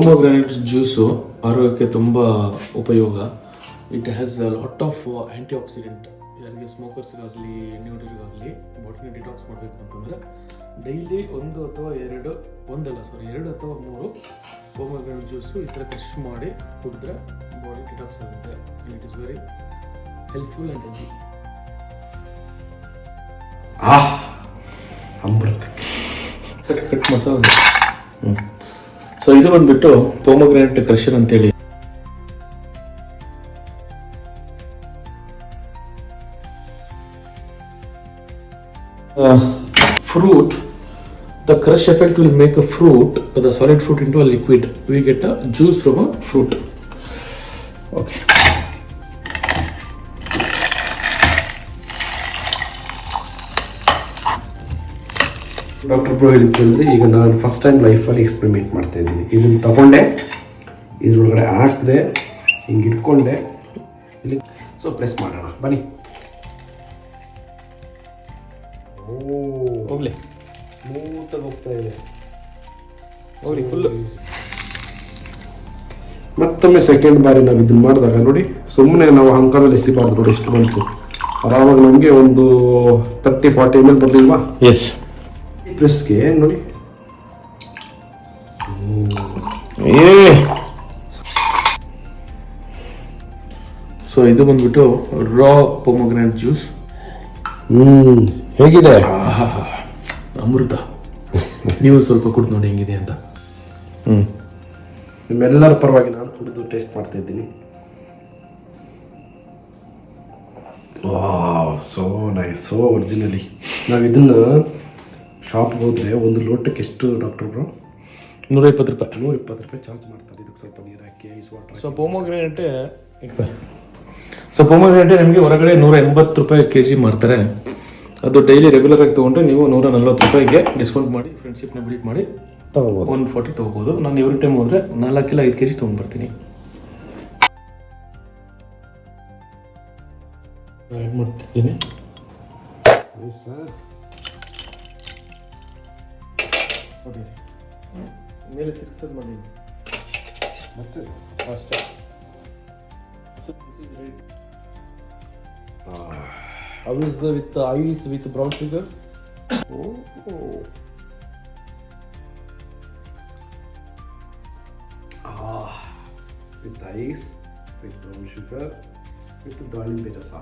ಪೊಮೊಗ್ರಾನೇಟ್ juice ಆರೋಗ್ಯಕ್ಕೆ ತುಂಬ ಉಪಯೋಗ. It has a lot of anti accident. ಯಾರಿಗೆ ಸ್ಮೋಕರ್ಸ್ಗಾಗಲಿ ನ್ಯೂಟ್ರಿಗಾಗಲಿ ಬಾಡಿನ ಡಿಟಾಕ್ಸ್ ಮಾಡಬೇಕು ಅಂತಂದರೆ ಡೈಲಿ ಒಂದು ಅಥವಾ ಎರಡು ಅಥವಾ ಮೂರು ಪೊಮೊಗ್ರಾನೇಟ್ ಜ್ಯೂಸು ಈ ಥರ ಕ್ರಶ್ ಮಾಡಿ ಕುಡಿದ್ರೆ ಬಾಡಿ ಡಿಟಾಕ್ಸ್ ಆಗುತ್ತೆ. It is very helpful and healthy. Cut ಮಾಡ್ತಾ ಸೊ ಇದು ಬಂದ್ಬಿಟ್ಟು ಪೊಮೊಗ್ರಾನೇಟ್ ಕ್ರಷರ್ ಅಂತೇಳಿ. Fruit, the crush effect will make a fruit, the solid fruit into a liquid. We get a juice from a fruit. Okay. Doctor bro ಹೇಳಿದ್ರೆ ಈಗ ನಾನು first time ಲೈಫಲ್ಲಿ experiment ಮಾಡ್ತಾ ಇದ್ದೀನಿ. ಇದನ್ನು ತಗೊಂಡೆ, ಇದ್ರೊಳಗಡೆ ಹಾಕಿದೆ, ಹಿಂಗೆ ಇಟ್ಕೊಂಡೆ, ಇಲ್ಲಿ ಸೊ ಪ್ರೆಸ್ ಮಾಡೋಣ ಬನ್ನಿ. ಹೋಗ್ಲಿ, ಸ್ಮೂತಾಗಿ ಹೋಗ್ತಾ ಇದೆ, ಹೋಗ್ಲಿ ಫುಲ್ಲು. ಮತ್ತೊಮ್ಮೆ ಸೆಕೆಂಡ್ ಬಾರಿ ನಾವು ಇದನ್ನು ಮಾಡಿದಾಗ ನೋಡಿ, ಸುಮ್ಮನೆ ನಾವು ಅಂಕದಲ್ಲಿ ಎಸಿಬಾರ್ದು. ನೋಡಿ ಎಷ್ಟು ಬಂತು, ಆರಾಮಾಗಿ ನಮಗೆ ಒಂದು 30-40 ml ಬರಲಿಲ್ವಾ? ಎಸ್. ಪ್ರೆಸ್ಗೆ ನೋಡಿ, ಸೊ ಇದು ಬಂದ್ಬಿಟ್ಟು ರಾ ಪೊಮೊಗ್ರಾನೇಟ್ ಜ್ಯೂಸ್. ಹೇಗಿದೆ? ಅಮೃತ. ನೀವು ಸ್ವಲ್ಪ ಕುಡಿದು ನೋಡಿ ಹೆಂಗಿದೆ ಅಂತ. ನಿಮ್ಮೆಲ್ಲರ ಪರವಾಗಿ ನಾನು ಕುಡಿದು ಟೇಸ್ಟ್ ಮಾಡ್ತಾ ಇದ್ದೀನಿ. So nice, so originally. ನಾವು ಇದನ್ನು ಶಾಪ್ಗೆ ಹೋದರೆ ಒಂದು ಲೋಟಕ್ಕೆ ಎಷ್ಟು ಡಾಕ್ಟರ್ ಬ್ರೋ? 120 ರೂಪಾಯಿ. 120 ರೂಪಾಯಿ ಚಾರ್ಜ್ ಮಾಡ್ತಾರೆ. ಇದಕ್ಕೆ ಸ್ವಲ್ಪ ನೀರು ಹಾಕಿ ಐಸ್ ವಾಟರ್. ಸೊ ಪೊಮೊಗ್ರಾನೇಟ್ ನಿಮಗೆ ಹೊರಗಡೆ 180 ರೂಪಾಯಿ kg ಮಾರ್ತಾರೆ. ಅದು ಡೈಲಿ ರೆಗ್ಯುಲರ್ ಆಗಿ ತೊಗೊಂಡ್ರೆ ನೀವು 140 ರೂಪಾಯಿಗೆ ಡಿಸ್ಕೌಂಟ್ ಮಾಡಿ ಫ್ರೆಂಡ್ಶಿಪ್ನ ಬಿಲ್ಡ್ ಮಾಡಿ ತಗೋಬೋದು. 140 ತೊಗೋಬೋದು. ನಾನು ಎವ್ರಿ ಟೈಮ್ ಹೋದರೆ 4 ಇಲ್ಲ 5 kg ತೊಗೊಂಡ್ಬರ್ತೀನಿ. ಆ್ಯಡ್ ಮಾಡ್ತಿದ್ದೀನಿ. ಮೇಲೆ ತಿರ್ಸೋದು ಮಾಡಿ ಮತ್ತೆ ಅಷ್ಟೇ. How is the with the ice with brown sugar? With ice, with brown sugar, with ದಾಳಿಂಬೆ ರಸ.